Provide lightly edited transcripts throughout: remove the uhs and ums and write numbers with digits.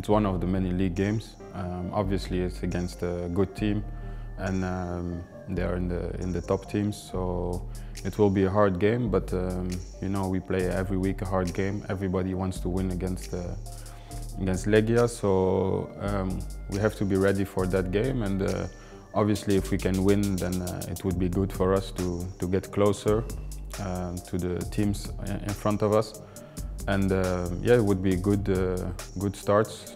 It's one of the many league games. Obviously, it's against a good team, and they are in the top teams. So it will be a hard game. But you know, we play every week a hard game. Everybody wants to win against Legia. So we have to be ready for that game. And obviously, if we can win, then it would be good for us to get closer to the teams in front of us. And yeah, it would be good starts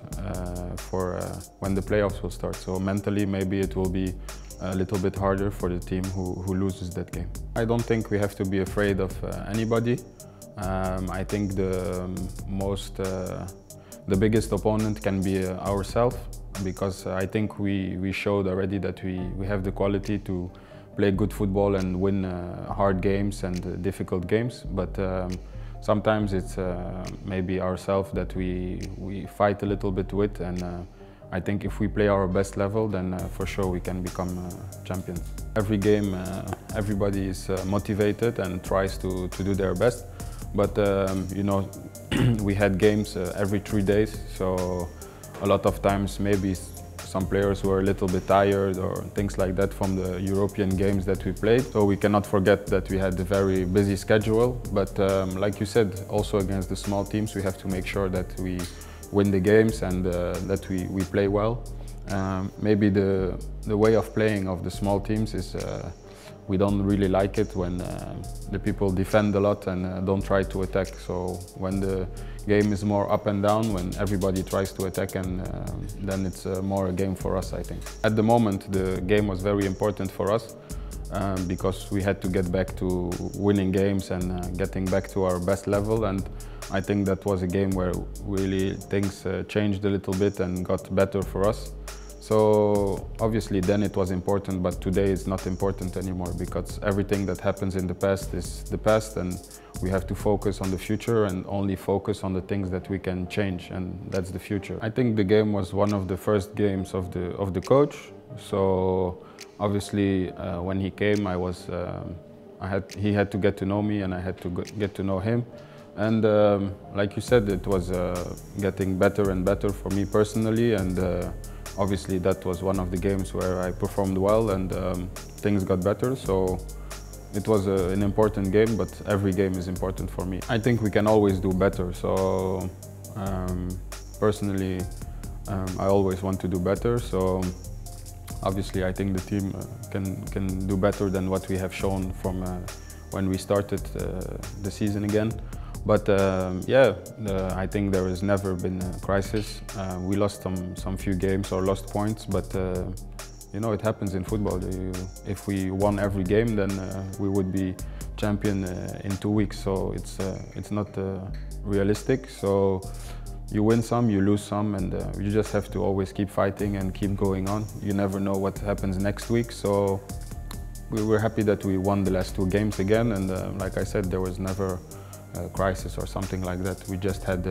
for when the playoffs will start. So mentally, maybe it will be a little bit harder for the team who loses that game. I don't think we have to be afraid of anybody. I think the biggest opponent can be ourselves, because I think we showed already that we have the quality to play good football and win hard games and difficult games. But sometimes it's maybe ourselves that we fight a little bit with, and I think if we play our best level, then for sure we can become champions. Every game, everybody is motivated and tries to do their best. But you know, we had games every 3 days, so a lot of times maybe some players were a little bit tired or things like that from the European games that we played. So we cannot forget that we had a very busy schedule. But like you said, also against the small teams, we have to make sure that we win the games and that we play well. Maybe the way of playing of the small teams is we don't really like it when the people defend a lot and don't try to attack. So when the game is more up and down, when everybody tries to attack, and then it's more a game for us, I think. At the moment, the game was very important for us because we had to get back to winning games and getting back to our best level. And I think that was a game where really things changed a little bit and got better for us. So obviously then it was important, but today it's not important anymore, because everything that happens in the past is the past, and we have to focus on the future and only focus on the things that we can change, and that's the future. I think the game was one of the first games of the coach. So obviously when he came, he had to get to know me, and I had to get to know him. And like you said, it was getting better and better for me personally, and obviously that was one of the games where I performed well and things got better. So it was an important game, but every game is important for me. I think we can always do better. So personally, I always want to do better. So obviously I think the team can do better than what we have shown from when we started the season again. But yeah, I think there has never been a crisis. We lost some few games or lost points, but you know, it happens in football. If we won every game, then we would be champion in 2 weeks. So it's not realistic. So you win some, you lose some, and you just have to always keep fighting and keep going on. You never know what happens next week. So we were happy that we won the last 2 games again, and like I said, there was never a crisis or something like that. We just had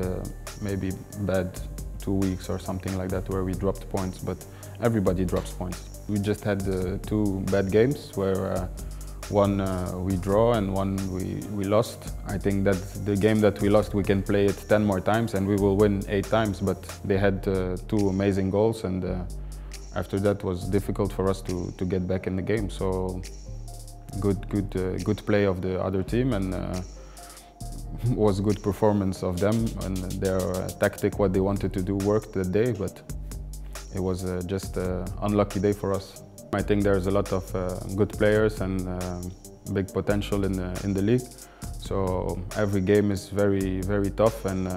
maybe bad 2 weeks or something like that where we dropped points, but everybody drops points. We just had 2 bad games where one we draw and one we lost. I think that the game that we lost, we can play it 10 more times and we will win 8 times, but they had 2 amazing goals, and after that was difficult for us to get back in the game. So good play of the other team, and was good performance of them, and their tactic, what they wanted to do, worked that day, but it was just an unlucky day for us. I think there's a lot of good players and big potential in the league. So every game is very tough and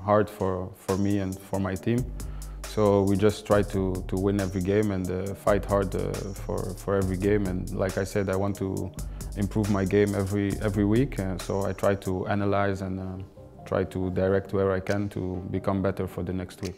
hard for me and for my team. So we just try to win every game and fight hard for every game. And like I said, I want to improve my game every week. So I try to analyze and try to direct where I can to become better for the next week.